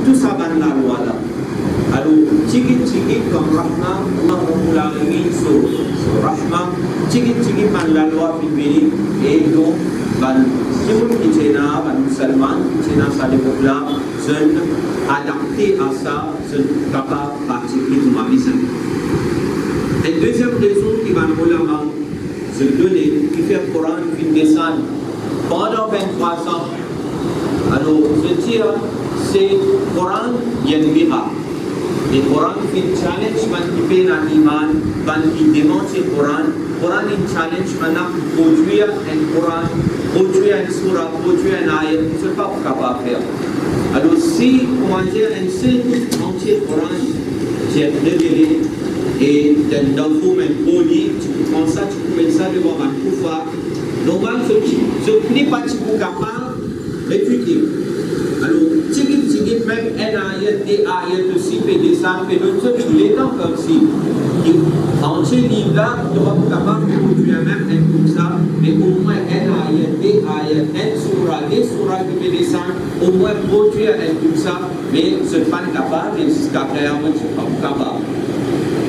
tout ça dans la loi là. Alors, tiki comme Rahman, Allah Rabbul Alamin sur Rahman, tiki dans la loi publique et donc, si vous qui êtes là, musulman, qui êtes dans sa époque là, sont adaptés à ça, sont capables de participer de ma vie. Et deuxième raison qui va nous donner, qui fait le Coran, qui descend pendant 23 ans. Alors, je dis, c'est le Coran, il y a une miracle. Le Coran fait un challenge, qui fait un iman, qui démontre le Coran. Le Coran est un challenge, pour produire un Coran, produire une surah, produire un ayat, je ne sais pas capable de faire. Alors, si on va dire un seul entier Coran qui est révélé, et dans le fond, même poli, tu prends ça, tu peux mettre ça devant un pouvoir. Normalement, ce n'est pas capable de réfuter. Alors, même un ayat, des ayats aussi, fait des salles, fait d'autres choses, tous les temps comme si. En ce livre-là, tu vas capable de produire même un comme ça, mais au moins un ayat, des ayats, un surah, des surahs qui fait des salles, au moins produire un comme ça, mais ce n'est pas capable, et jusqu'à présent, tu n'es pas capable.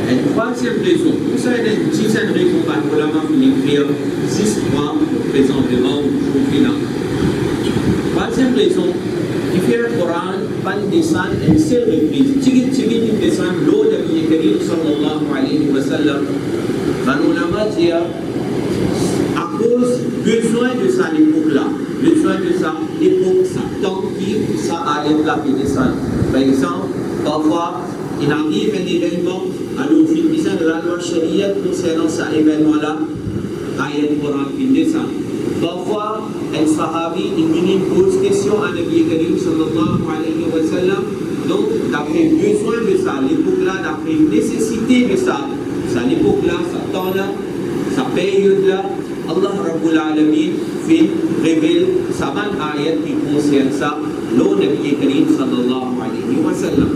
Et troisième raison, tout ça est une dizaine de raisons par le lama pour l'écrire 6 mois présentement aujourd'hui là. Troisième raison, qui fait le Coran, pas descendre une seule reprise. Tigi qui descend l'eau de Karim sallallahu alayhi wa sallam. Le lama dit à cause besoin de ça l'époque là, besoin de ça l'époque, ça tant qui ça allait la descendre. Par exemple, parfois il arrive un événement. Alors, au fin de la loi charia concernant cet événement-là, ayat Coran qui descend. Parfois, un sahabi, il pose question à Nabi Karim sallallahu alayhi wa sallam. Donc, d'après besoin de ça, l'époque-là, d'après nécessité de ça, l'époque-là, ça temps-là, sa période-là, Allah Rabbul Alamin fait révèle sa bonne ayat qui concerne ça, l'eau Nabi Karim sallallahu alayhi wa sallam.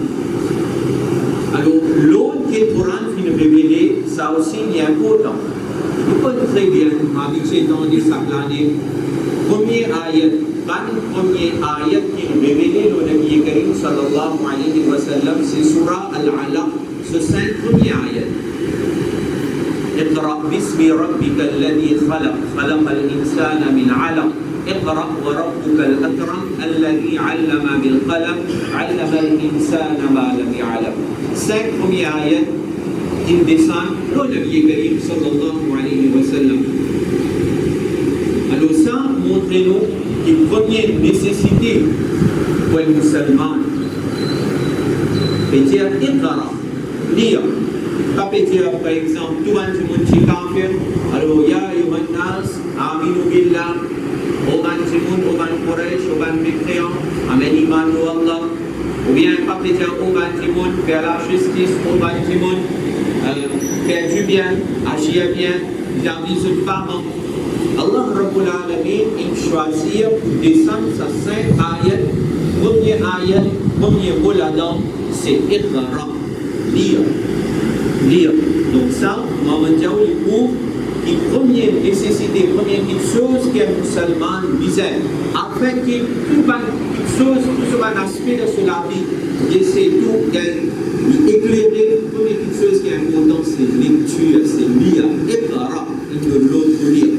Alors, l'autre qui est Coran qui nous révèle, ça aussi il est important. Nous connaissons très bien, habitués dans des sablannés, premier ayat qui nous révèle le Nabi Karim sallallahu alayhi wa sallam, c'est Surah Al-Alaq, ce 5 premiers ayats. اقرأ باسم ربك الذي خلق الإنسان من علق اقرأ وربك الأكرم الذي علم بالقلم علم الإنسان ما لم يعلم. 5 premiers ayats qui descendent le Nabi Karim sallallahu alayhi wa sallam. Alors ça, montrez-nous une première nécessité pour les musulmans. C'est-à-dire, iqra, lire. Pas dire, par exemple, tout le monde qui kafir, alors ya yuhannas, aminu billah, oban timun, oban Quraysh, oban mécréant, amen iman ou Allah. Ou bien, pas dire, oban timun, faire la justice, oban timun, faire du bien, agir bien, vis-à-vis de ses parents. Allah Rabbul Alamin, il choisit pour descendre sa sainte ayat. Premier mot là-dedans, c'est iqra, lire. Donc ça, Mohamed Diaw il prouve une première nécessité, première chose qu'un musulman disait, afin qu'il tout ce aspect de la vie, essaie tout éclairer, première chose qui est importante, c'est lecture, c'est lire, iqra, de l'autre lire.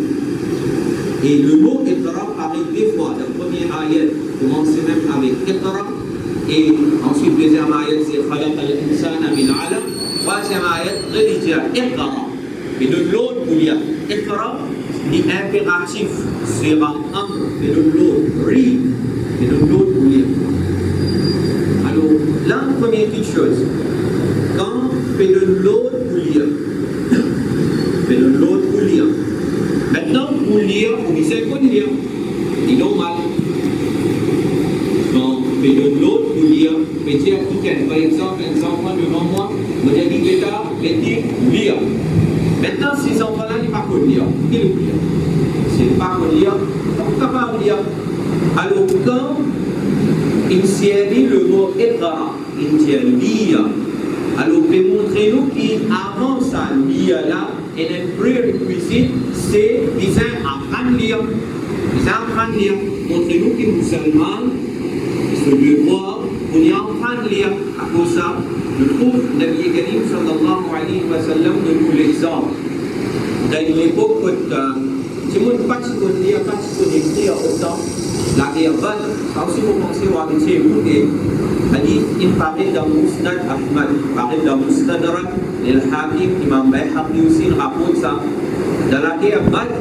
Et le mot iqra apparaît 2 fois. La première ayat commence même avec iqra, et ensuite deuxième ayat c'est khalaq al-insana min 'alaq. Troisième ayat, religieux, iqra. Et de l'autre, vous lire. Iqra, l'impératif, c'est un amr. Et de l'autre, read. Et de l'autre, vous lire. Alors, là, première petite chose. Quand fait de l'autre, vous lire. Fait de l'autre, vous lire. Maintenant, vous lire, vous lisez quoi lire. C'est normal. Donc, fait de l'autre, vous lire. Mais dire, par exemple, un enfant devant moi, vous avez dit l'État, lire. Maintenant, ces enfants-là, ils ne pas lire. Ils ne lire. S'ils ne pas lire, ils ne sont pas lire. Alors, quand il s'est dit le mot iqra, il dit lire. Alors, montrez-nous qu'avant ça, lire là, et le prérequisite, c'est apprendre à lire. Montrez-nous que les musulmans, ce devoir, on est en train de lire à cause de ça, je trouve Nabi Karim sallallahu alayhi wa sallam de nous l'exemple. Dans l'époque où si on ne pas lire, pas écrire autant, la guerre Badr, ça aussi vous pensez au hadith écouté. Hadith, il parlait dans Musnad Ahmad, il parlait dans Mustadrak, l'Hakim, Imam Bayhaqi aussi rapporte ça. Dans la guerre Badr,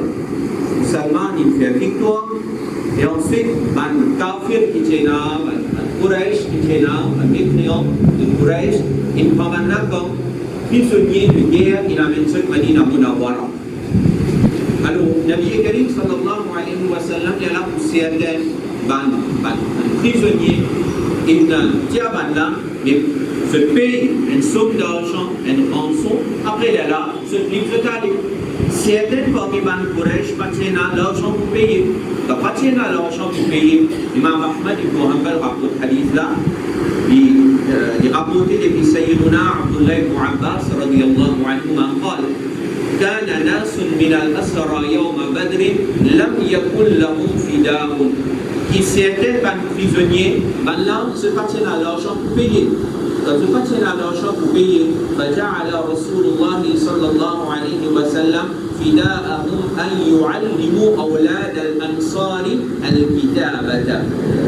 Salman il fait victoire, et ensuite, man kafir qui est là, man Quraysh qui est là, man mécréant de Quraysh, il prend maintenant comme prisonnier de guerre, il amène ce Madina Munawwara. Alors, Nabi Karim sallallahu alayhi wa sallam, il y a là pour certains prisonniers, il tient là, mais se paye une somme d'argent, une rançon, après il est là, se livre de Talib. Certaines parmi les Quraysh pas l'argent pour payer. Quand pas l'argent pour payer, Imam Ahmad ibn Hanbal rapporte hadith là, il rapporte depuis Sayyiduna Abdullah ibn Abbas radiyallahu anhuma قال كان ناس من الأسرى يوم بدر لم يكن لهم فداء. Qui certains prisonniers, maintenant se patinent à l'argent pour payer. Quand se patinent à l'argent pour payer, فجعل رسول الله صلى الله عليه وسلم فداءهم أن يعلموا أولاد الأنصار الكتابة.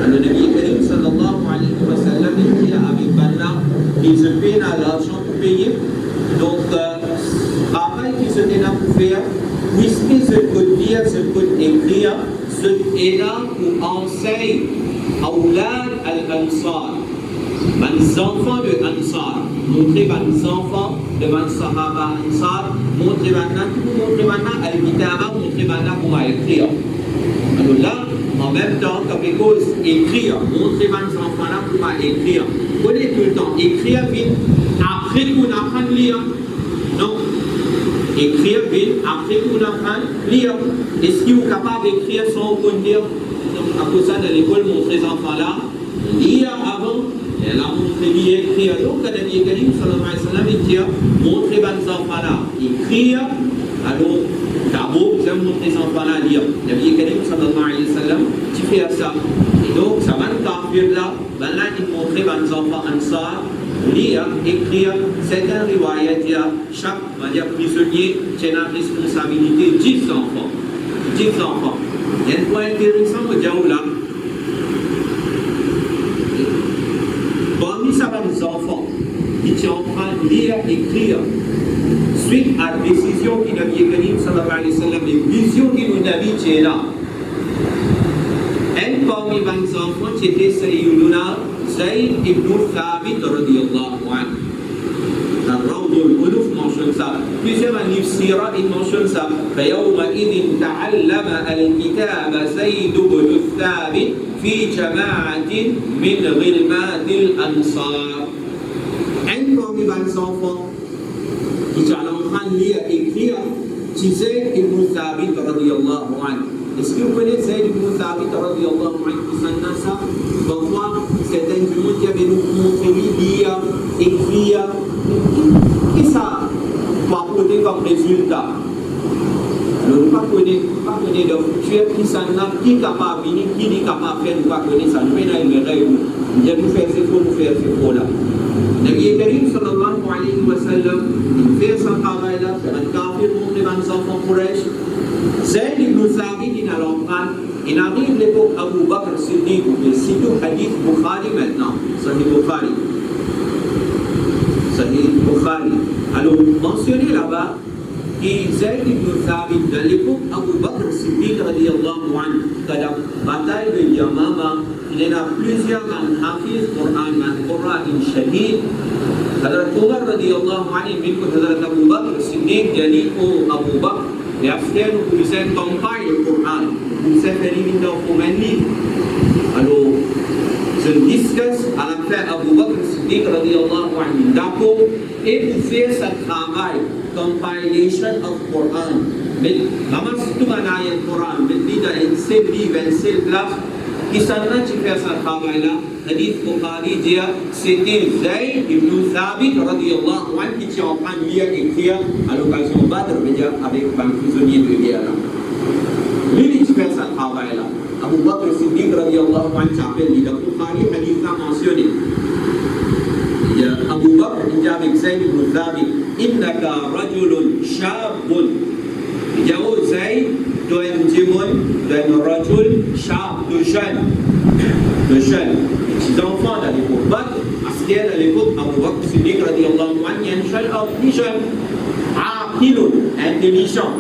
Le Nabi Karim صلى الله عليه وسلم dit avec Banna qu'ils se payent à l'argent pour payer. Donc, travail qui se donne pour faire, puisque ce code lire, ce code écrire, ce est là pour enseigner Aulad al-Ansar, les enfants de Ansar, montrer les enfants de Sahaba Ansar, montrer maintenant Al-Kitaba, montrer maintenant comment écrire. Alors là, en même temps, comme les causes écrire, montrer les enfants là comment écrire. On est tout le temps écrire vite, après qu'on apprend à lire. Non. Écrire vite, après qu'on apprend à lire. Est-ce qu'ils sont capables d'écrire sans qu'on lire? À cause de ça, dans l'école, montrer les enfants là, lire avant. Elle a montré lire, écrire. Donc, quand Nabi Karim sallallahu alayhi wa sallam, il dit, montrer les enfants là, écrire. Alors, d'abord, vous allez montrer les enfants là, lire. Nabi Karim sallallahu alayhi wa sallam, tu fais ça. Et donc, ça va nous faire là, là, il montrer les enfants ansar, lire, écrire. C'est un riwayat, chaque prisonnier tient la responsabilité 10 enfants. 10 enfants. Il y a un point intéressant au diable là. Parmi ça, les enfants qui sont en train de lire, écrire, suite à la décision qui Nabi Karim sallallahu alayhi wa sallam, les visions qui nous Nabi tient là. Un parmi les enfants, c'était Sayyiduna Zayd ibn Thabit radiyallahu anhu. Dans Rawd al-Uluf mentionne ça. Plusieurs livres Sira, ils mentionnent ça. فَيَوْمَئِذٍ تَعَلَّمَ الْكِتَابَ زَيْدُ بْنُ ثَابِتٍ في جماعة من غلمان الأنصار. Un parmi les enfants qui sont en train de lire et écrire, c'est Zayd ibn Thabit radiyallahu anhu. Est-ce que vous connaissez Zayd ibn Thabit radiyallahu anhu qui s'en a ça? Parfois, certains du monde qui avaient nous montré lire, écrire. Et ça va apporter comme résultat. Alors, nous ne connaissons pas de futur qui s'en a, qui est capable de venir, qui est capable de faire, nous ne connaissons pas. Nous avons une règle. Nous devons faire ce qu'il faut faire ce qu'il faut là. Nabi Karim sallallahu alayhi wa sallam, il fait son travail là, c'est un kafir pour les enfants Quraysh. Zayd ibn Thabit, il a l'empreinte. Il arrive l'époque Abu Bakr Siddiq, le site hadith Bukhari maintenant, Sahih Bukhari. Sahih Bukhari. Alors, mentionné là-bas, qui Zayd ibn Thabit, dans l'époque Abu Bakr Siddiq radiyallahu anhu, dans la bataille de Yamama, il y en a plusieurs hafiz Qur'an, Qur'an shahid. Hazrat Umar radiyallahu anhu, minkum Hazrat Abu Bakr Siddiq, il dit au Abu Bakr, et après nous pouvons comparer le Qur'an, nous pouvons faire une vidéo pour un livre. Alors, je discusse à la fin Abu Bakr Siddiq radiyallahu anhu, d'accord, et pour faire ce travail, compilation of Quran. Mais vraiment, si tout le monde a un Quran, mais il y a une seule livre, une seule place, qui s'en a qui fait ce travail-là, Hadith Bukhari dit, c'était Zayd ibn Thabit radiyallahu anhu qui était en train de lire et écrire à l'occasion de Badr, avec un prisonnier de guerre là. Lui, il fait ce travail-là. Abu Bakr Siddiq radiyallahu anhu s'appelle, il a Bukhari, Hadith là mentionné. dit avec Zayd ibn Thabit, Innaka rajulun shabun. Il dit, oh Zayd, toi un démon, toi un rajul shab, de jeune. De jeune. Les enfants à l'époque, parce qu'à l'époque, Abu Bakr Siddiq radiallahu anhu, il y a un jeune, aqilun, intelligent.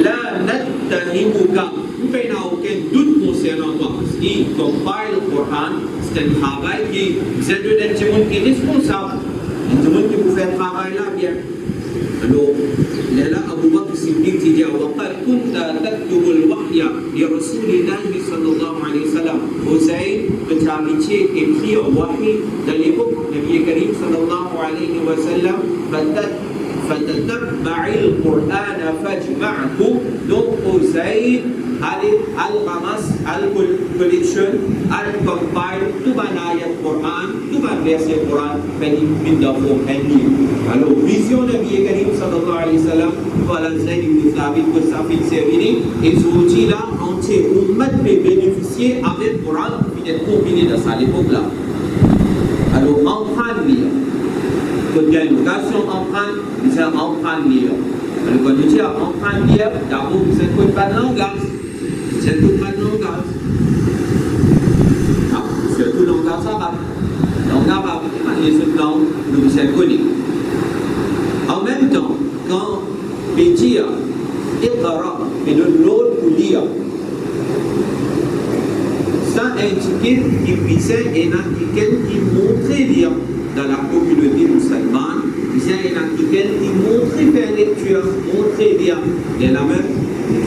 La nattahimuka. Nous n'avons aucun doute concernant toi, parce qu'il compile le Coran, c'est un travail qui vous êtes un monde qui est responsable, un monde qui vous fait un travail là bien. Alors, là, Abu Bakr Siddiq dit, وَقَدْ كُنْتَ تَكْتُبُ الْوَحْيَ لِرَسُولِ اللَّهِ صلى الله عليه وسلم. Hossein, que tu as habitué écrit au wahi de l'époque, Nabi Karim sallallahu alayhi wa sallam, فَتَتَبَّعِ الْقُرْآنَ فَاجْمَعْهُ. Donc, Hossein, al-Ramas, al-Collection, al-Compile, tout un ayat Coran, tout un verset Coran, une d'enfant, un livre. Alors, vision de Nabi Karim sallallahu alayhi wa sallam, voilà, Zayd ibn Thabit, que ça fait servir, et ce outil-là, entier, on peut bénéficier avec le Coran, qui est combiné dans ça, à l'époque-là. Alors, emprunte lire. Quand il y a une occasion emprunte, c'est emprunte lire. Alors, quand nous disons emprunte lire, d'abord, vous n'avez pas de langage. C'est tout pas de langage. Surtout le langage arabe. Langue arabe, les autres langues, nous vous connaissons. En même temps, quand Bédia, Iqra, et l'autre pour lire, ça indique qu'il visait un article qui montrait lire dans la communauté musulmane, visait un article qui montrait faire lecture, montrait lire. Il y en a même,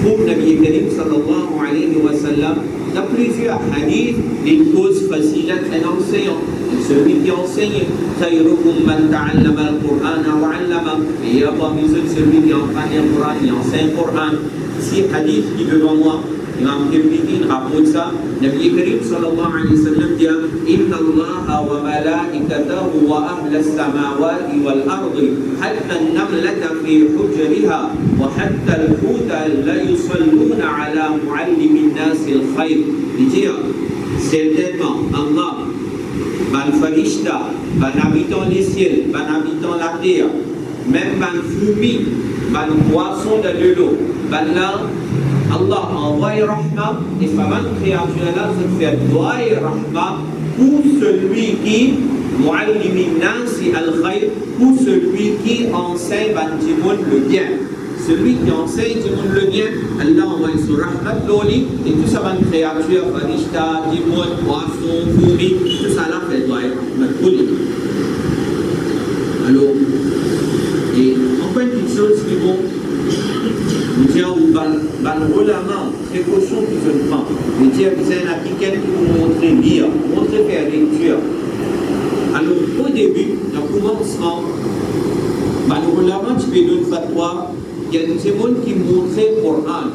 trouve Nabi Karim sallallahu alayhi wa sallam, dans plusieurs hadiths, une cause facile un enseignant. Celui qui enseigne, khayrukum man ta'allama al-Qur'ana wa 'allama. Et il y a parmi eux celui qui enseigne le Coran, qui enseigne le Coran. Ici, hadith qui est devant moi, Imam Tirmidhi rapporte ça. Nabi Karim sallallahu alayhi wa sallam dit, Inna Allah wa malaikatahu wa ahla as-samawati wal ardi hatta an-namlata fi hujriha wa hatta al-huta la yusalluna ala mu'allimi an-nas al-khayr. Il dit, certainement Allah, ban farishta, ban habitant les ciels, ban habitant la terre, même ban fourmi, ban poisson de l'eau, ban là, Allah envoie rahma, et sa créature là se fait doigt et rahma pour celui qui, mu'allimi nasi al-khayr, pour celui qui enseigne ban timoun le bien. Celui qui enseigne timoun le bien, Allah envoie son rahmat l'oli, et tout ça ban créature, farishta, timoun, poisson, fourmi, tout ça là fait doigt et rahma pour lui. Alors, et encore une petite chose qui vont nous dire ban relament, précaution que je prends. Nous dire que c'est un article pour montrer lire, montrer faire lecture. Alors, au début, dans le commencement, ban relament, tu peux donner fatwa, il y a des gens qui montraient le Coran.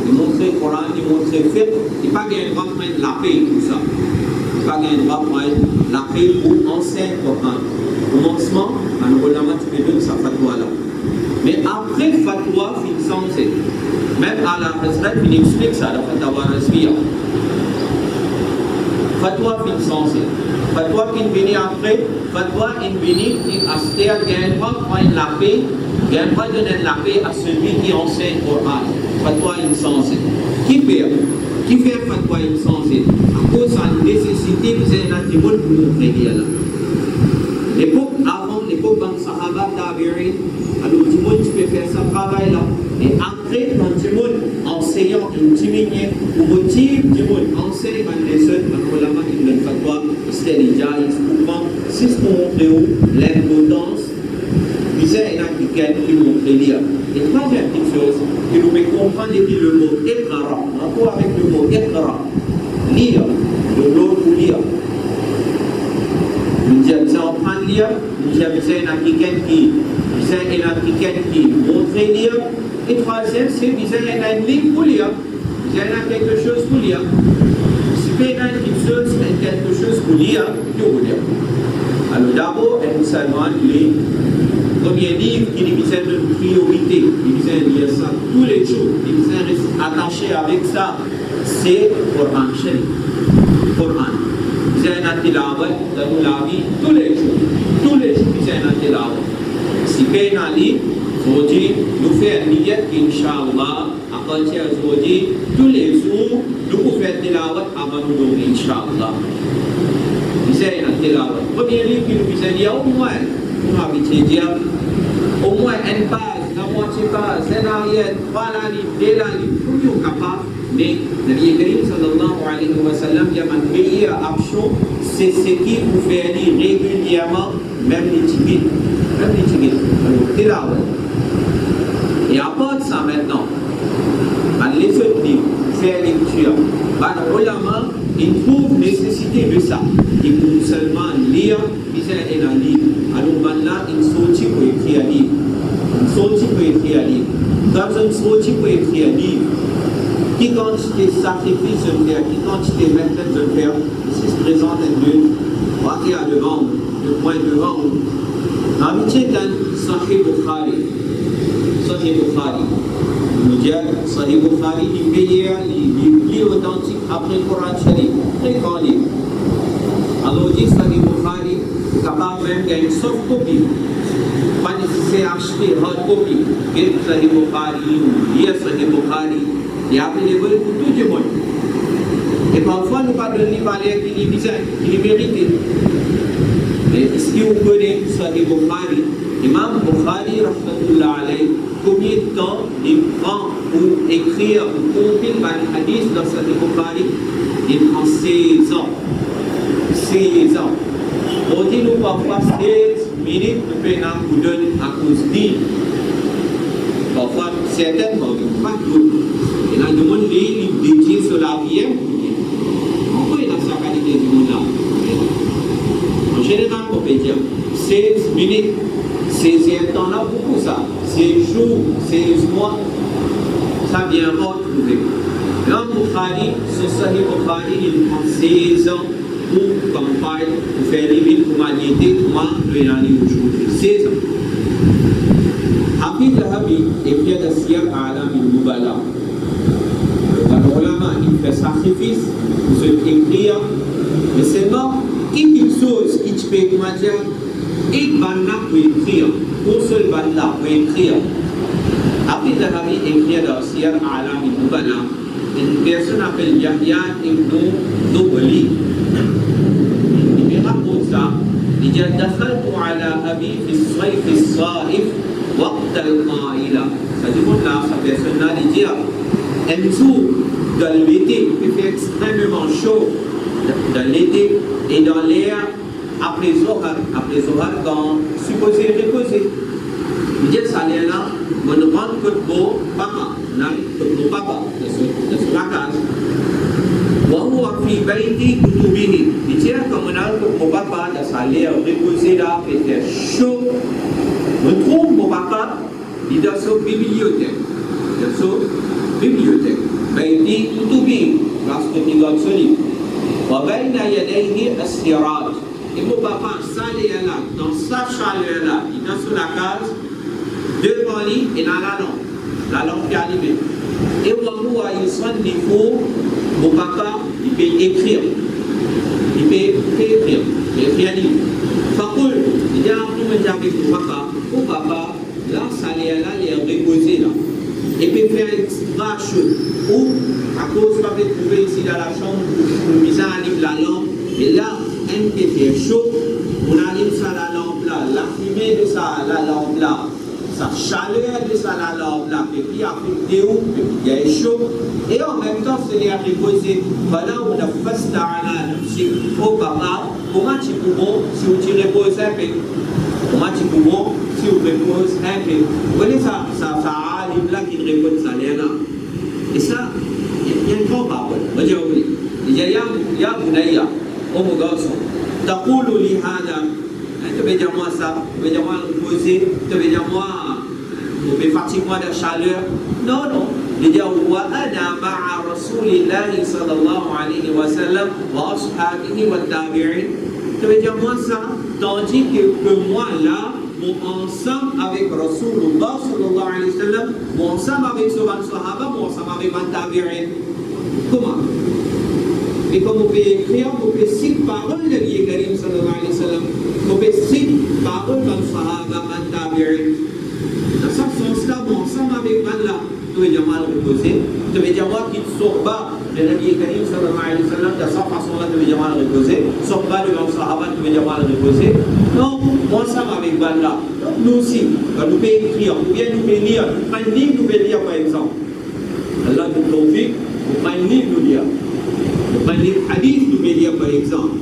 Ils montraient le Coran, ils montraient le fait, il n'y a pas de droit de la paix, tout ça. Il n'y a pas de droit de la paix pour enseigner le Coran. Au commencement, ban relament, tu peux donner sa fatwa là. Mais après fatwa, il censé. Même à la retraite, il explique ça, la fatwa rasmiya. Fatwa, il censé. Fatwa qui vient après, fatwa il vient, il asteur, il y a un droit de la paix, il y a un droit de donner la paix à celui qui enseigne le Coran. Fatwa il censé. Qui fait fatwa il censé? À cause de la nécessité, vous avez un antimoine pour montrer là. L'époque avant, l'époque dans le Sahaba, Tabi'in, alors tout le monde peut faire ce travail-là. Et après, quand tout le monde enseignant une timide, ou motive tout le monde enseigne les seuls, maintenant, il ne fait pas, c'est déjà, il se comprend, c'est ce qu'on montre où, l'importance, c'est un article qui montre lire. Et troisième petite chose, que nous pouvons comprendre depuis le mot Iqra, encore avec le mot Iqra, lire, le mot pour lire. Nous disons, on prend lire, nous disons, c'est un article qui montre lire. Et troisième, c'est qu'il y a une ligne pour lire. Il y a quelque chose pour lire. Si vous avez quelque chose pour lire, que vous lire. Alors d'abord, un musulman, les premiers livres qui disent une priorité, il disent lire ça tous les jours, il disent rester attaché avec ça, c'est Coran Sharif. Coran. C'est un tilawat dans la vie tous les jours. Tous les si c'est un là. Si c'est un livre, aujourd'hui, nous faisons un billet, Inch'Allah, à partir d'aujourd'hui, tous les jours, nous pouvons faire de la route avant de dormir, Inch'Allah. C'est un tilawat. Premier livre qui nous dit au moins, nous avons dit, au moins une page, la moitié page, un arrière, voilà livre, deux livres, pour nous capables. Mais Nabi Karim sallallahu alayhi wa sallam, il y a une meilleure action, c'est ce qui vous fait lire régulièrement, même les tibits. Même les tibits. Alors, tilawat. Et à part de ça maintenant, les autres livres, faire lecture. Les ulama, ils trouvent nécessité de ça. Ils peuvent seulement lire, puis c'est un livre. Alors maintenant, ils sortent pour écrire un livre. Ils sortent pour écrire un livre. Dans une sortie pour écrire un livre, qui quantité de sacrifice de faire, qui quantité de méthodes de faire, si se présente un Dieu, on va devant, le point devant. L'amitié d'un Sahih Bukhari. Sahih Bukhari. Nous disons, Sahih Bukhari, il meilleur, il plus authentique après le Coran Sharif. Très grand livre. Alors, on dit Sahih Bukhari, capable même d'une soft copie. Pas nécessaire d'acheter hard copy. Get Sahih Bukhari, lire Sahih Bukhari. Il est available pour tout le monde. Et parfois, nous parlons de livre qui est bizarre, qui est mérité. Mais est-ce que vous connaissez Sahih Bukhari? Imam Bukhari, rahmatullah alayhi, combien de temps il prend pour écrire, pour compiler un hadith dans Sahih Bukhari? Il prend 16 ans. 16 ans. On dit nous parfois 16 minutes de peine à vous donner à cause d'il. Parfois, certainement, pas tout. Il y a des gens qui dédient sur la vie. Pourquoi il y a sa qualité du monde là? En général, on peut dire 16 minutes, 16e temps là, beaucoup ça. 16 jours, 16 mois, ça vient retrouver. L'homme Bukhari, ce Sahih Bukhari, il prend 16 ans pour campagne, pour faire les villes, pour magnéter, comment le aller aujourd'hui. 16 ans. Habib Lahabi écrit de Siyar A'lam al-Nubala. Le ulama, il fait sacrifice pour se écrire, mais seulement une chose qui peut dire, une banna pour écrire, une seule banna pour écrire. Habib Lahabi écrit de Siyar A'lam al-Nubala. Une personne appelle Yahya ibn Nubali. Il raconte ça. Il dit دخلت على أبي في الصيف الصائف وقت القائلة. Ça demande là, sa personne là, il dit un jour dans l'été, il fait extrêmement chaud dans l'été et dans l'air après Zohar, quand supposé reposer. Il dit ça l'air là, on rentre que beau papa, on arrive que beau papa de la case. وهو في بيت كتبه. Il dit comme on arrive que mon papa dans sa l'air reposé là, il était chaud. On trouve mon papa, il est dans sa bibliothèque. بيت كتبه parce que il doit se lire. وبين يديه السراج. Et mon papa, ça l'air là, dans sa chaleur là, il est dans sur la case, devant lui, et dans la lampe qui est allumée. Et où il sonne des mots, mon papa, il peut écrire. Il peut écrire. Il peut écrire un livre. Fakul, il dit à tout le monde avec mon papa, là, ça l'air là, il est reposé là. Il peut faire extra chaud. Ou, à cause qu'on peut trouver ici dans la chambre, pour miser un livre la lampe, et là, un peut faire chaud, on allume ça la lampe là, la fumée de ça, la lampe là. Sa chaleur de sa la lampe là, qui a fait où il y a chaud, et en même temps c'est les reposer. Voilà, on a fait ça au papa, comment tu peux si tu reposes un peu, comment tu peux si tu reposes un peu. Vous voyez ça arrive là qui repose ça là. Et ça, il y a une grande parole. Il y a Bounaya, oh mon garçon, تقول لي هذا. Tu veux dire moi ça, tu veux dire moi reposer, tu veux dire moi fatigue-moi de chaleur. Non. Il dit وأنا مع رسول الله صلى الله عليه وسلم وأصحابه والتابعين. Tu veux dire moi ça, tandis que moi là, mon ensemble avec Rasulullah sallallahu alayhi wa sallam, mon ensemble avec ce Sahaba, mon ensemble avec les tabi'in. Comment? Et comme on peut écrire, on peut citer paroles de Nabi Karim sallallahu alayhi wa sallam. On peut citer paroles sahaba, man tabi'in. Dans ce sens-là, ensemble avec man là, tu veux dire mal reposer, tu veux dire moi qui ne sors pas de Nabi Karim sallallahu alayhi wa sallam, de cette façon-là, tu veux dire mal reposer, sors pas devant sahaba, tu veux dire mal reposer. Non, ensemble avec man là. Donc nous aussi, quand nous pouvons écrire, ou bien nous pouvons lire, nous prenons un livre, nous pouvons lire par exemple. Allah nous confie, nous prenons un livre, nous lire. Nous prenons un livre hadith, nous pouvons lire par exemple.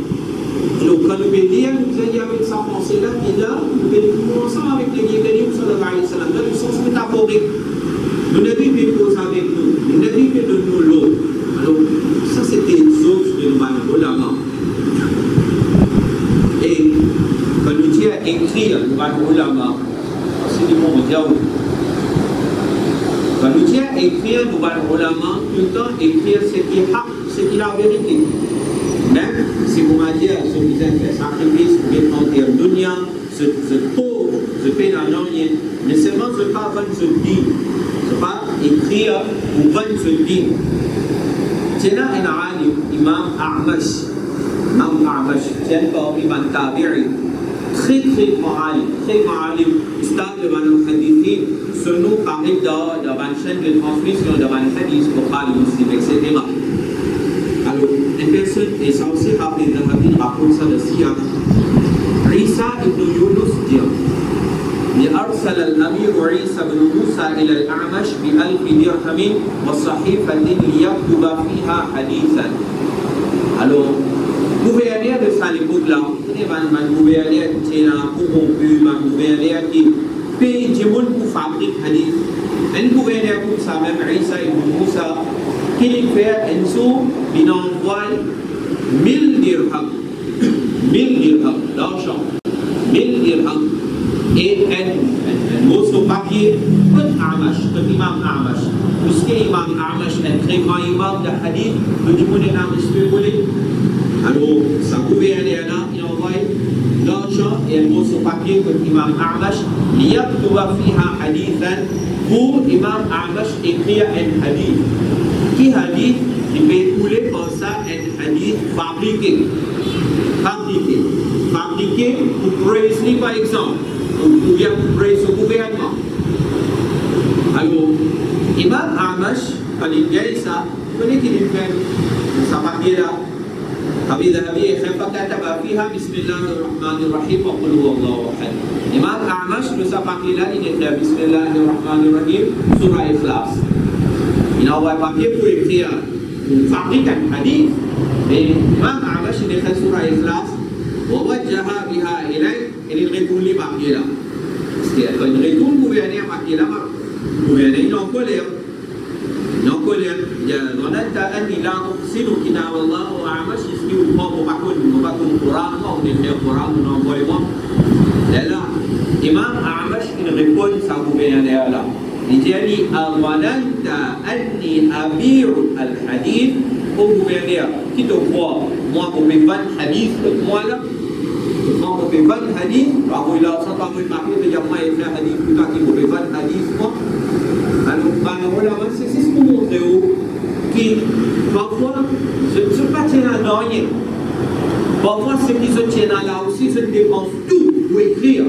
Donc quand nous pouvons lire, nous pouvons dire avec sa pensée-là, et là, nous pouvons ensemble avec les Karim sallallahu alayhi wa sallam, dans le sens métaphorique. Nous n'avons pas posé avec nous, nous n'avons pas de nous l'eau. Alors, ça c'était une source de nous ulama. Et quand nous disons écrire nous ulama, c'est du monde diaou. Quand nous disons écrire nous ulama, tout le temps écrire ce qui est haq, ce qui est la vérité. Même si vous m'avez dit, ce qui est fait sacrifice, vous êtes en terre dunya, ce pauvre, ce paie la langue, mais seulement ce pas vendre ce dit. Ce pas écrire ou vendre ce dit. C'est là un alim, Imam A'mash. Imam A'mash, c'est pas Imam Tabi'i. Très ma'alim. Stade de Manou Hadithi, ce nom paraît dans une chaîne de transmission de Manou Hadith, Bukhari, Muslim, etc. Alors, une personne, et ça aussi rappelé dans la Bible, raconte ça de Sia. Isa ibn Yunus dit أرسل الأمير عيسى بن موسى إلى الأعمش ب1000 درهم وصحيفة ليكتب فيها حديثا. Alors, gouverneur de cette époque-là, il y a un gouverneur qui est corrompu, un gouverneur qui paye du monde pour fabriquer hadith. Un gouverneur comme ça, même Isa ibn Moussa, qui fait un sou, il envoie 1000 dirhams. 1000 dirhams d'argent. 1000 dirhams. Et un morceau de papier pour A'mash, pour l'imam A'mash. Puisque l'imam A'mash est un très grand imam de hadith, le monde est là, monsieur Boulé. Alors, sa gouverneur-là, il envoie l'argent et un morceau de papier pour l'imam A'mash, liyaktuba fiha hadithan, pour l'imam A'mash écrire un hadith. Qui hadith, il peut écouler comme ça un hadith fabriqué. Fabriqué pour praise par exemple. Ou bien pour praise au gouvernement. Alors, Imam A'mash, quand il dit ça, vous connaissez qu'il fait sa papier-là. أبي ذهبي فكتب فيها بسم الله الرحمن الرحيم وقل هو الله أحد. Imam A'mash, le sa papier-là, il écrit Bismillah ar-Rahman ar-Rahim, Surah Ikhlas. Il envoie un papier pour écrire, pour fabriquer un hadith. Et Imam A'mash, il écrit Surah Ikhlas. ووجهها بها إليه إلى الرجل اللي باقي له. Quand il retourne gouverner à partir là, gouverner il est en colère. Il est en colère. Il y a ظننت أني لا أحسن كتاب الله وأعمش اسمي وقام وبكون قرآن ما on écrit Coran on envoie moi. Là, Imam A'mash il répond à gouverner là. Il dit ظننت أني أبيع الحديث au gouverneur qui te croit moi pour mes 20 hadiths moi là moi pour mes 20 hadiths alors il a ça pas me marquer de dire moi il fait hadith plus tard qui pour mes 20 hadiths moi alors voilà c'est ce qu'on montre qui parfois ce pas tient à rien parfois ceux qui se tiennent là aussi se dépensent tout pour écrire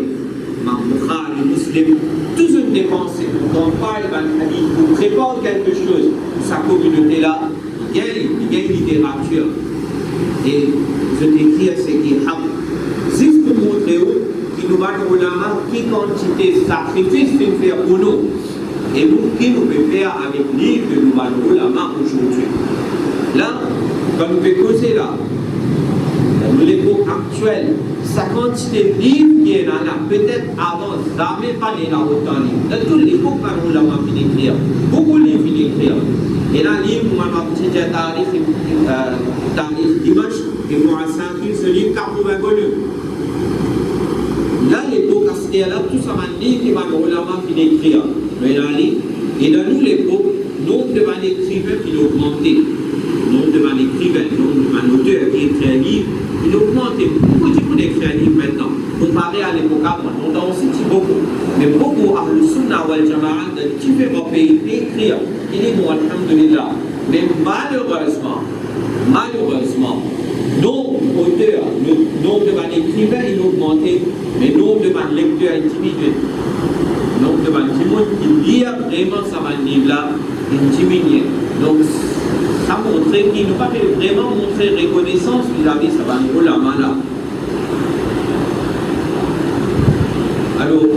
Bukhari, Muslim, tout se dépense quand on parle d'un hadith pour préparer quelque chose pour sa communauté là il y a une littérature et je t'écris ce qui est haq. Juste pour montrer qui nous va nous ulama qui quantité de sacrifice nous fait pour nous et nous qui nous peut faire avec le livre de nous va nous ulama aujourd'hui. Là, quand nous pouvons causer là, dans l'époque actuelle, sa quantité de livres qui est là, peut-être avant, jamais pas les là autant de livres. Dans toute l'époque, nous ulama fini d'écrire, beaucoup de livres fini d'écrire. Et là, livre, nous avons dit Tarif Dimash, et nous avons ce livre 80 volumes. Là, l'époque, c'était là, tout ça m'a dit qu'il va nous fini d'écrire. Et dans nous, l'époque, nombre de écrivains qui ont augmenté. Nombre de écrivains, nombre de auteur qui écrit un livre, il a augmenté. Beaucoup de monde écrit un livre maintenant. Comparé à l'époque avant, on a aussi dit beaucoup. Mais beaucoup, à le Sunna wal Jama'a, de différents pays, d'écrire. Il est bon, alhamdulillah. Mais malheureusement, nos auteurs, nombre de écrivains ils ont augmenté, mais le nombre de lecteurs a diminué. Le nombre de gens qui lisent vraiment ce livre-là a diminué. Donc, ça montre qu'il n'a pas vraiment montré reconnaissance vis-à-vis de ce ulama-là. Alors,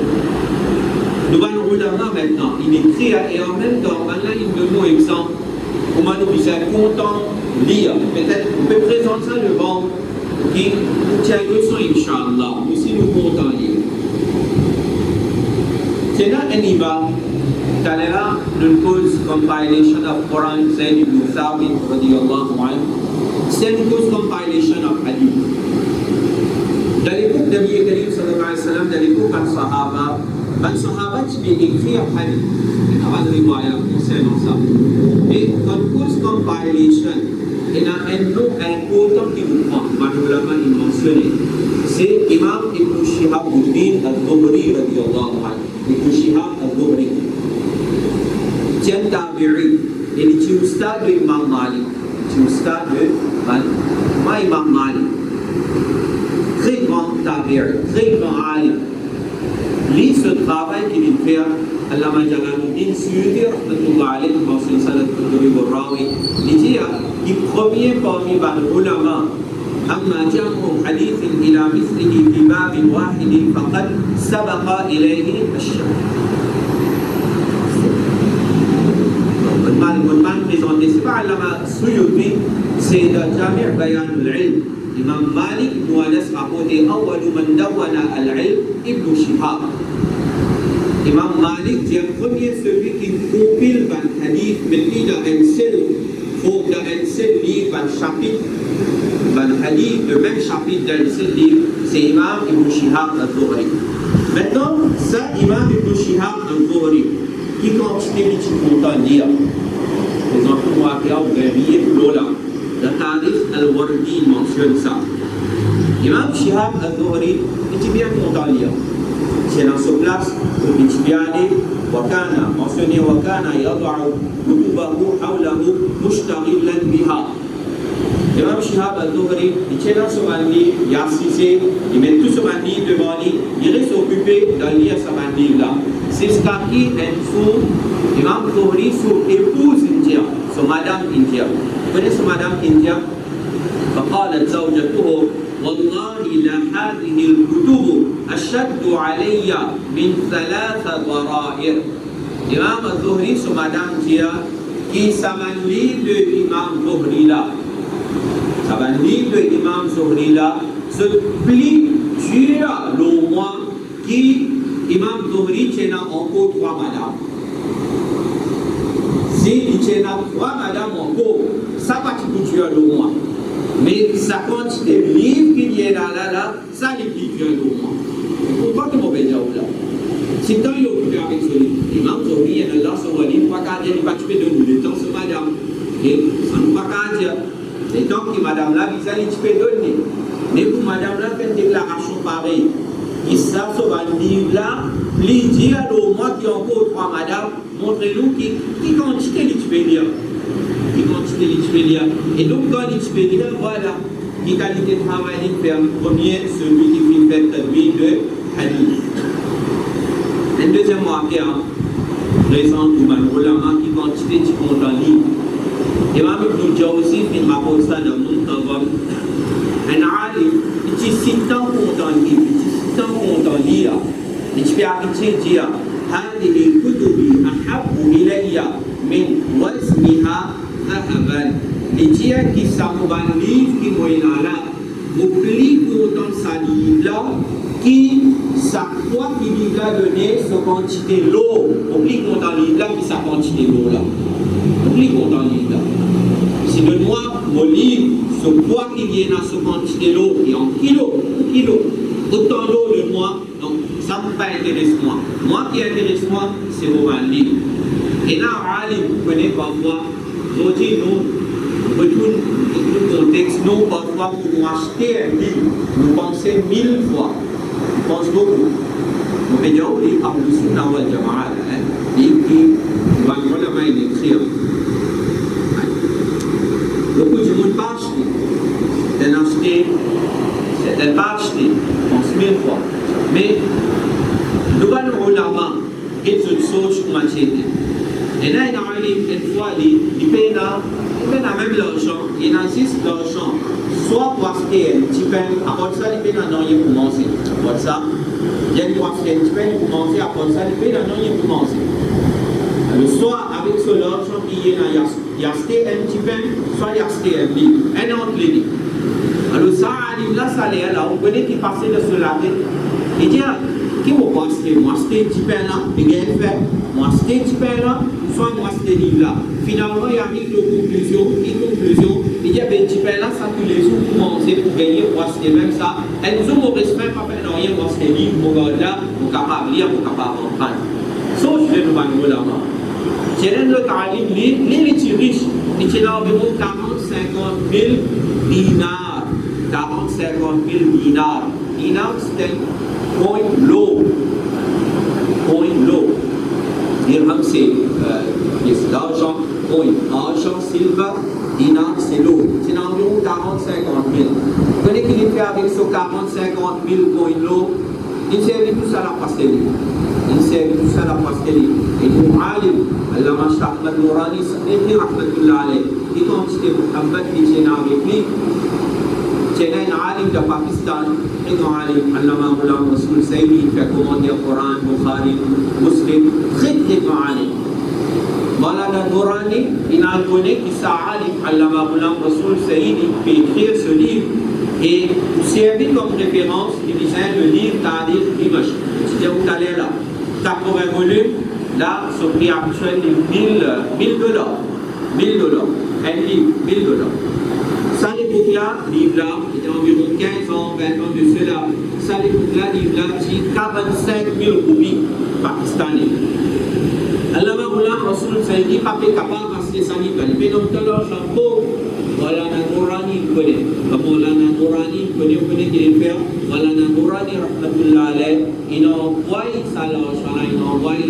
nous allons ulama maintenant, il écrit et en même temps, maintenant il donne un exemple. Comment nous sommes contents de lire. Peut-être on peut présenter ça devant qui nous tient une leçon, Inch'Allah. Nous aussi nous contents de lire. C'est là un iba. Tanera, nous cause compilation of Quran, Zayd ibn Thabit, radiyallahu anhu. C'est une cause compilation of hadith. Dans l'époque de Nabi Karim sallallahu alayhi wa sallam, dans l'époque des Sahaba, les Sahaba qui écrivent hadith. Il n'y a pas de riwaya concernant ça. Et quand cause compilation, il y a un nom important qui nous prend, malheureusement il mentionné. C'est Imam Ibn Shihab al-Zuhri, radiyallahu anhu. Ibn Shihab al-Zuhri. C'est un tabi'i. Il est au stade de Imam Malik. C'est au stade de Imam Malik. Très grand tabi'i, très grand alim. Lui, ce travail qu'il fait, Allama Jalaluddin Suyuti, rahmatullah alayhi, mentionne ça dans le Tadrib al-Rawi. Il dit, le premier parmi les ulama, أما جمع حديث إلى مثله في باب واحد فقد سبق إليه الشرع. Mon présenté, c'est pas Allama Suyuti, c'est dans Jami' Bayan al-Ilm. Imam Malik nous a rapporté أول من دون العلم ابن شهاب. Imam Malik dit le premier celui qui compile un hadith, mais dans un seul livre, un chapitre. Le hadith, le même chapitre dans ce livre, c'est Imam Ibn Shihab al-Zuhri. Maintenant, ça, Imam Ibn Shihab al-Zuhri, qui continue de content de lire. Les enfants vont appeler au verrier pour l'Ola. Le Tarif al-Wardi mentionne ça. Imam Shihab al-Zuhri était bien content de lire. C'est dans ce place, il dit bien, Wakana, mentionné Wakana, yada'u kutubahu hawlahu mushtaghilan biha. Imam Shihab al-Zuhri, il tient dans son livre, il a assisté, il met tout son livre devant lui, il reste occupé de lire ce livre-là. C'est ce qui est son Imam Zuhri, son épouse indienne, son madame indienne. Vous connaissez son madame indienne? فقالت زوجته والله لهذه الكتب أشد علي من 3 ضرائر. Imam al-Zuhri, son madame dit qui s'amène livre de Imam Zuhri là. Ça va livre de Imam Zuhri là se plie sur le mois qui Imam Zuhri tient encore 3 madames. Si il tient 3 madames encore, ça va te tuer le mois. Mais ça quantité de livres qu'il y a là, ça les plie sur le mois. Pourquoi tu m'as dit là? Si tant il est occupé avec ce livre, Imam Zuhri, il y a là son livre, pas qu'à dire, il va tuer de nous, le temps c'est madame. Et ça ne va pas dire. Et donc, madame là, il s'allait tuer donner. Mais pour madame là, fait une déclaration pareille. Il s'est sauvé un livre là, il dit à l'eau, moi qui encore 3 madame, montrez-nous qui quantité il peut lire. Qui quantité il peut lire. Et donc, quand il peut lire, voilà, qui qualité de travail il fait premier, celui qui fait lui de hadith. Le deuxième marqueur, présent du Ulama, qui quantité du compte en livre. Imam Ibn Jawzi, il m'a posé ça dans mon travail. Un alim, il dit si tant compte en livre, il dit si tant compte en lire, il peut arrêter de dire هذه الكتب أحب إلي من وزنها ذهبا. Il dit qu'il s'en va un livre qui est là, au plus content sa livre là, qui sa foi qui lui a donné sa quantité l'eau, au plus content livre là, qui sa quantité l'eau là, au plus content livre là. Si de moi, mon livre, ce poids qui vient à ce quantité d'eau, et en kilo, autant d'eau de moi, donc ça ne peut pas intéresser moi. Moi qui intéresse moi, c'est mon livre. Et là, vous connaissez parfois, nous disons, nous retournons dans le contexte, nous, parfois, pour nous acheter un livre, nous pensons 1000 fois. Nous pensons beaucoup. Nous pouvons dire, oui, à vous aussi, dans votre camarade, et puis, on va vraiment l'écrire. Beaucoup de monde pas acheté. C'est acheté Certaines pas acheter, on pense 1000 fois. Mais, nous allons rouler et tout chose pour m'acheter. Et là, il y a une fois, il paye même l'argent, il insiste l'argent, soit pour acheter un petit pain, après ça, il paye dans rien pour manger. Après ça, il y a une fois acheter un petit pain pour manger, après ça, il paye dans rien pour manger. Alors, soit avec ce l'argent, il y a acheté un petit pain, soit il y a acheté un livre, un autre livre. Alors, ça arrive là, ça l'est là, on connaît qui passait de ce lac. Il dit, qui va acheter? Moi, acheter un petit pain là, il y a un fait. Moi, acheter un petit pain là, soit moi, acheter un livre là. Finalement, il y a mis une conclusion, il y a un petit pain là, ça tous les jours pour manger, pour gagner, pour acheter même ça. Et nous avons respect, pas faire rien, pour acheter un livre, pour regarder là, pour capable lire, pour capable comprendre. Sauf que je vais nous parler là-bas. J'ai le talim, les petits riches, ils ont environ 40-50 000 dinars. 40-50 000 dinars. Dinar, c'est un coin low. Coin low. Dirham, c'est l'argent, coin. Argent, silver, dinar, c'est l'eau. C'est environ 40-50 000. Vous connaissez qu'il fait avec ce 40-50 000 coin low? Il servait tout ça à la pastèque. Il servait tout ça à la pastèque. Et pour Alim, Allah Mashta Ahmad Nourani, c'est Rahmatullah alayh. Et quand c'était Muhammad qui était avec lui, c'était un Alim de Pakistan. Et quand Alim, Allah Mawla Rasul Sayyidi, il fait commander le Coran, Bukhari, Muslim, très grand Alim. Malana Nourani, il a connu qui ça Alim, Allah Mawla Rasul Sayyidi, qui écrit ce livre. Et pour servir comme référence, il disait le livre Tarikh Dimashq. C'est où tu allais là. 80 volumes, là, son prix actuel est 1000 $. 1000 $. Un livre, 1000 $. Ça, l'époque-là, livre-là, il y a environ 15 ans, 20 ans de cela. Ça, l'époque-là, livre-là, c'est 45 000 roupies pakistanais. Allah m'a Rasul Sayyidi, pas capable parce que ça n'y va. Mais donc, dans l'argent pauvre, voilà, Nourani, il connaît. Maulana Nourani, il connaît qu'il est fait. Maulana Nourani, Rahmatullah alayh, il a envoyé ça l'argent là, il a envoyé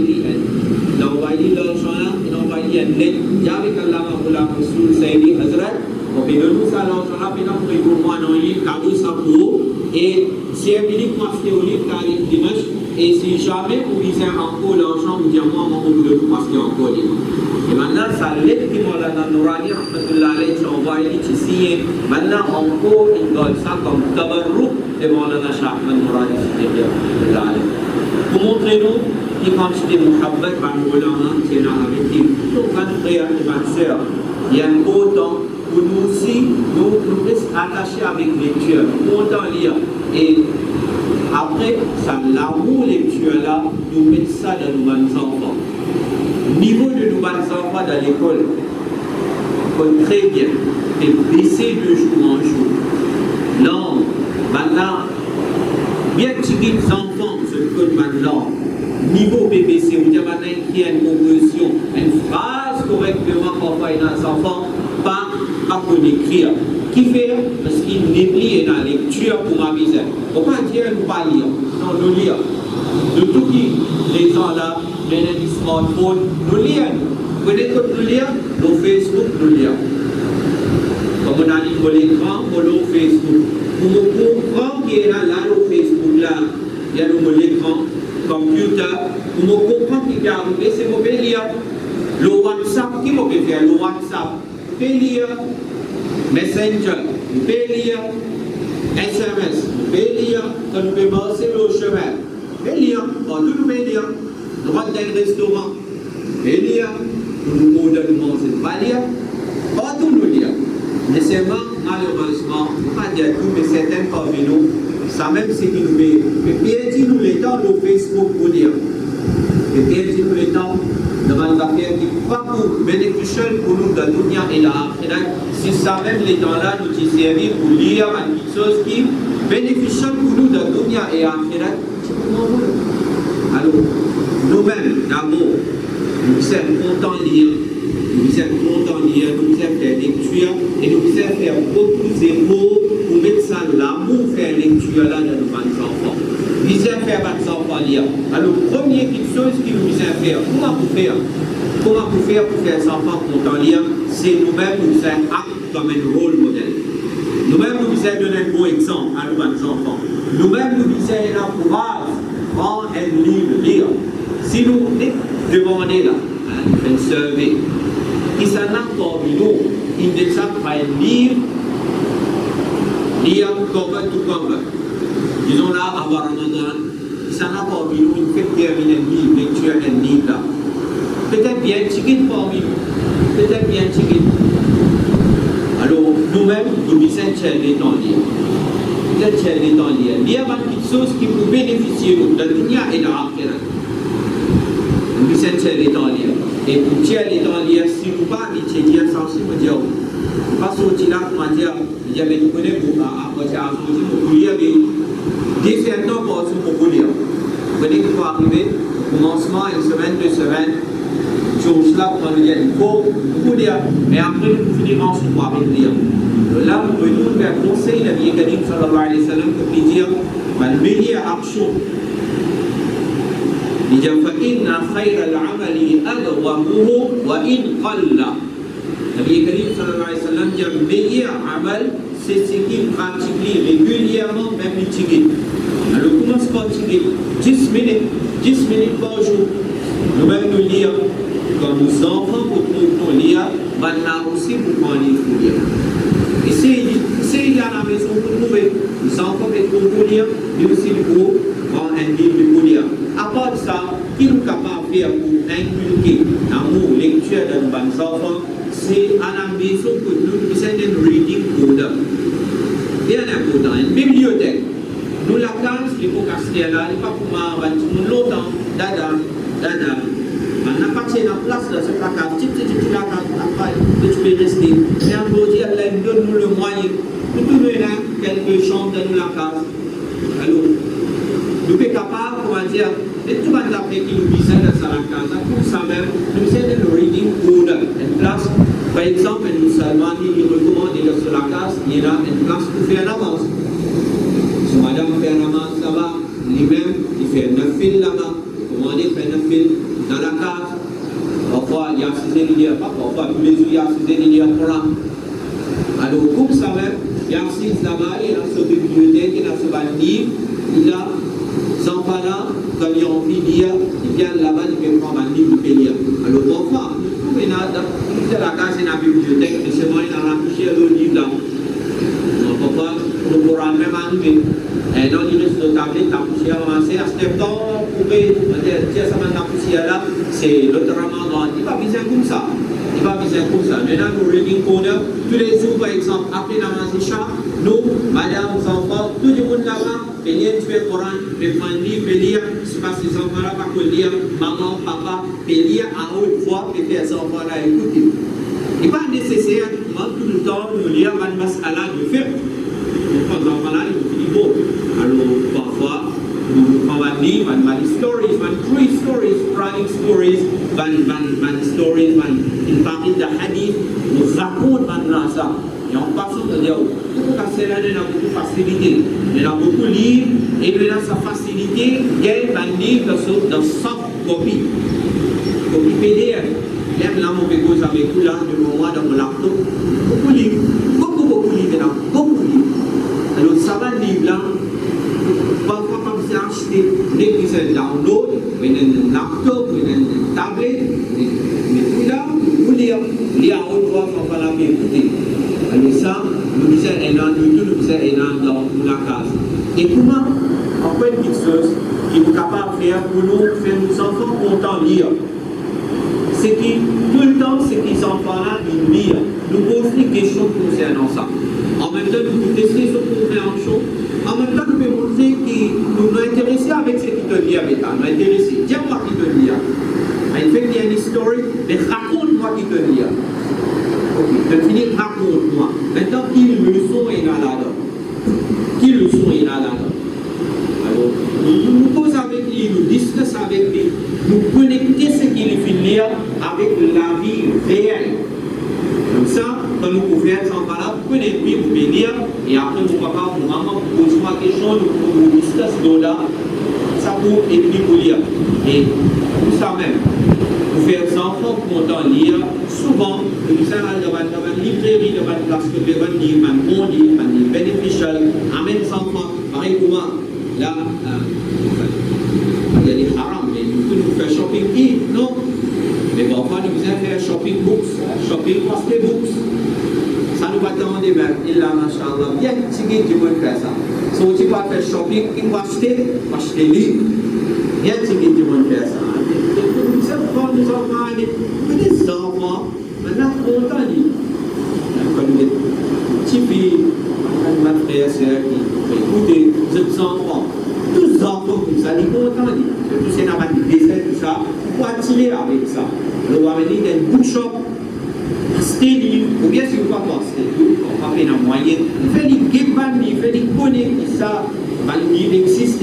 l'argent là, il a envoyé un lettre. J'avais qu'Allah m'a Rasul Sayyidi Hazrat, on fait de nous ça l'argent là, puis on fait pour moi dans le livre, cadeau ça pour et si un minute, moi, c'était au livre, Tarikh Dimashq, et si jamais vous visez encore l'argent, vous dites moi, on veut tout parce qu'il y a encore des mots. Et maintenant, ça l'aide qui m'a dans Nourani, Rahmatullah alayh, qui envoyé, qui signé. Maintenant, encore, il donne ça comme tabarruk de Maulana Shah Ahmad Nourani, Rahmatullah alayh. Pour montrer nous, qui quand c'était Muhammad, Maulana, qui est dans la victime, tout grand frère et grande sœur, il y a un beau temps où nous aussi, nous restons attachés avec lecture, nous pouvons lire. Et après, ça, l'amour lecture là, nous mettons ça dans nos enfants. Niveau de nos enfants dans l'école, on très bien, et baisser de jour en jour. Non, maintenant, bien que les enfants se codent maintenant, niveau BBC, vous dites maintenant qu'il y a une proposition, une phrase correctement pour faire dans les enfants, pas pour écrire. Qui fait? Parce qu'il néblie dans la lecture pour m'aviser. Pourquoi dire ne pas lire? Non, nous lire. De tout qui, les gens là, les smartphones, nous lire. Vous connaissez que nous lire? Nos Facebook, nous lire. Comme on a dit pour l'écran, pour nos Facebook. Pour nous comprendre qu'il y a là, nos Facebook là, il y a l'écran, computer. Pour nous comprendre qu'il y a arrivé, c'est mauvais lire. Le WhatsApp, qui m'a fait faire? Le WhatsApp, fait lire. Messenger, vous pouvez lire, SMS, vous pouvez lire, quand vous pouvez passer le chemin, vous pouvez lire, tout vous pouvez lire, droit d'un restaurant, vous pouvez lire, nous pouvons manger, pas lire, pas tout nous lire. Mais c'est malheureusement, pas dire tout, mais certains parmi nous, ça même c'est qui nous met, mais bien dit nous les temps, nos Facebook pour lire, et bien dit nous les temps, devant les affaires qui ne pas pour bénéficier pour nous de dunya et la akhirah, si ça même les temps-là nous y servir pour lire quelque chose qui bénéficie pour nous de dunya et la akhirah, c'est pour nous. Alors, nous-mêmes, d'abord, nous sommes contents de lire, nous sommes contents de lire, nous sommes faire lecture et nous sommes faire beaucoup d'efforts pour mettre ça l'amour, faire lecture là dans nos enfants. Nous sommes faire nos enfants lire. Alors, première chose qui nous sommes faire, comment vous faire? Comment vous faire pour faire des enfants contents lire? C'est nous-mêmes, nous sommes aptes comme un rôle modèle. Nous-mêmes, nous disons donner un bon exemple à nos enfants. Nous-mêmes, nous disons un courage, prendre un livre, lire. Si nous demandons là, un survey, qui s'en a parmi nous, il déjà pas un livre, lire cover to cover. Disons là, avoir un endroit, il s'en a parmi nous, il fait terminer un livre, lecture un livre là. Peut-être bien chicken parmi nous, peut-être bien chicken. Alors, nous-mêmes, nous disons les temps lire. Peut-être les temps lire. Lire une petite chose qui peut bénéficier de la dunya et de l'akhirat. Nous disons les temps lire. Et pour tirer les temps lire, si nous pas étudier ça aussi, nous disons, pas sortir là, comment dire, il y avait nous connaître pour apporter à sortir pour lire des temps pour lire. Vous voyez qu'il faut arriver au commencement, une semaine, 2 semaines. Chose là, pour nous dire, il faut beaucoup lire, mais après, nous finirons ensuite pour avec lire. Là, nous venons vers le conseil de Nabi Karim sallallahu alayhi wa sallam pour lui dire, la meilleure action. Il dit, فَإِنَّ خَيْرَ الْعَمَلِ أَدْوَمُهُ وَإِنْ قَلَّ. Nabi Karim sallallahu alayhi wa sallam dit, le meilleur amal, c'est ce qu'il pratique régulièrement, même les tigres. Alors, comment se pratique 10 minutes par jour. Nous-mêmes, nous lisons. Comme nos enfants pour lire, maintenant aussi pour prendre les fous lire. Et c'est à la maison pour trouver. Les enfants pour lire, mais aussi pour prendre un livre pour lire. À part ça, qui nous capable de faire pour inculquer l'amour, lecture de nos enfants, c'est à la maison pour nous, c'est un reading order. Bien important, une bibliothèque. Nous la classe, il faut casser là, il n'y a pas pour moi, longtemps, dada. On n'a pas de place dans ce placard, tu peux rester. Et on peut dire, donne-nous le moyen. Nous trouvons là quelques chambres dans la case. Alors, nous sommes capables, comment dire, de tout le monde après qui nous disait dans la case, pour ça même, nous sommes dans le reading order. Une place, par exemple, nous seulement il recommande de sur la case, il y a une place pour faire l'avance. Si madame fait l'avance là-bas, lui-même, il fait 9 fils là-bas. Comment on fait 9 fils dans la case, parfois il y a 6 lignes, parfois tous les jours il y a 6 lignes pour là. Alors, comme ça même, il y a 6 là-bas, il y a ce bibliothèque, il y a ce livre, il y a ces enfants-là, quand ils ont envie de lire, ils viennent là-bas, ils peuvent prendre un livre et lire. Alors, parfois, nous trouvons dans la case, il y a une bibliothèque, mais c'est moi, il y a la couche le livre là. Donc, parfois, nous pourrons même arriver. Et dans l'île de la tablette, la poussière avancée, à ce temps, vous pouvez dire ça maintenant, la poussière là, c'est notamment grand. Il va viser comme ça. Il va viser comme ça. Maintenant, nous reading corner, tous les jours, par exemple, après la chat, nous, madame, enfants, tout le monde là-bas, venez tuer le Coran, venez prendre un livre, lire, c'est parce que ces enfants-là, pas que lire, maman, papa, lire à haute voix, et faire ces enfants-là écouter. Il n'est pas nécessaire, tout le temps, de lire, une mas'ala de faire. Les enfants-là, ils disent bon. Alors, parfois, nous prenons un livre, une stories, true stories, private stories, une stories, une partie de hadith, nous racontons ça. Et en passant de dire, pour casser là, il y a beaucoup de facilité. Il y a beaucoup de livres, et il y a sa facilité, il y a un livre de soft copy. Copy PDF. Même là, on peut causer avec vous là, de moment dans mon laptop. Beaucoup de livres, beaucoup de livres là, beaucoup de livres. Alors, ça va le livre là. Parfois, comme c'est acheté, dès que c'est download, vous avez un laptop, vous avez une tablette, mais tout là, vous lire à haute voix, il ne faut pas la écouter. Alors ça, nous disons dans la case. Et comment, en fait, une petite chose qui est capable de faire pour nous, faire nos enfants contents lire, c'est que tout le temps, c'est que les enfants-là, ils lisent. Nous posons des questions concernant ça. En même temps, nous testons sur compréhension. En même temps, nous pouvons montrer que nous nous intéressons avec ce qui te dit avec toi. Nous intéressons. Dis-moi qui te dit. Il fait qu'il y a une histoire, mais raconte-moi qui te dit. Ok, je finis, raconte-moi. Maintenant, quelle leçon est là-dedans? Quelle leçon est là-dedans? Alors, nous posons avec lui, nous discutons avec lui, nous connectons ce qu'il fait lire avec la vie réelle. Comme ça, quand Quand nous pouvons faire ça, vous prenez oui, vous pouvez lire, et après mon papa, mon maman, vous posez une question, vous discussez là, ça pour et puis vous lire. Et tout ça même, vous faites ça, vous content lire, souvent, vous allez dans une librairie, dans une place que vous allez lire, un bon livre, un livre bénéficiel, amène ça enfant, pareil pour moi, là, il y a des haram, mais nous faire shopping, non. Mais parfois, nous allons faire shopping books, shopping poster books. Ça nous va demander, il a, machallah, bien petit qui veut faire ça. Si tu vas faire shopping, il va acheter livre. Bien petit qui veut faire ça. Nous sommes des enfants, maintenant, on t'en dit. Comme des petits filles, ma frère, sœur, qui écoutez, vous êtes enfants. Tous les enfants, vous allez content dire. Tous ces navals de dessin, tout ça, pour attirer avec ça. Nous allons venir dans une bookshop, acheter des livres, ou bien si vous ne pouvez pas acheter des livres, on va faire une moyenne. Il fait des guébanes, il fait des connets, qui ça, le livre existe.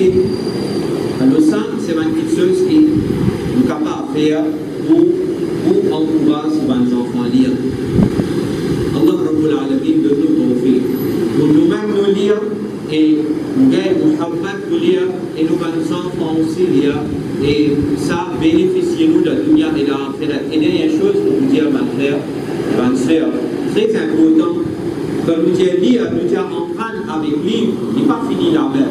Alors ça, c'est une petite chose que nous sommes capables de faire pour encourager les enfants à lire. Allah Rabbul Alamin de nous offrir. Pour nous-mêmes nous lire, et nous gagnons Muhammad pour lire, et nous les enfants aussi lire, et ça bénéficie nous de la dunya et de l'akhirat. Et dernière chose pour vous dire, ma frère, ma soeur, très important, quand nous disons lire, nous disons apprendre avec livre, il n'est pas fini la mer.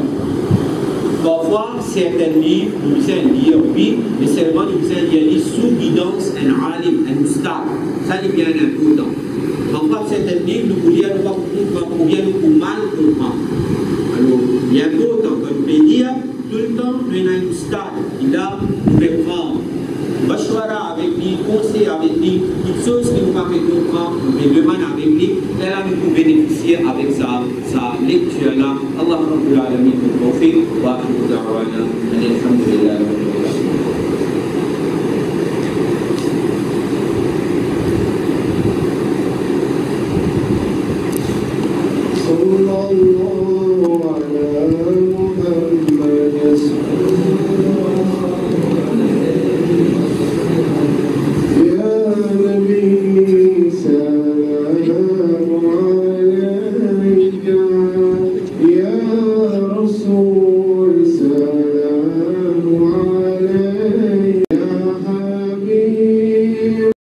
Parfois, certains livres, nous disons lire, oui, mais seulement nous disons lire sous guidance un alim, un ustad. Ça, c'est bien important. Parfois, certains livres, nous voulons nous mal comprendre. Alors, il est important que nous puissions lire tout le temps, nous avons un ustad, il a nous fait prendre. Bachwara avec lui, conseil avec lui, toutes choses que nous ne pouvons pas comprendre, nous demandons avec lui, et là nous pouvons bénéficier avec sa lecture là. Allah Rabbul Alamin, wa akhiru da'wana, alhamdulillah.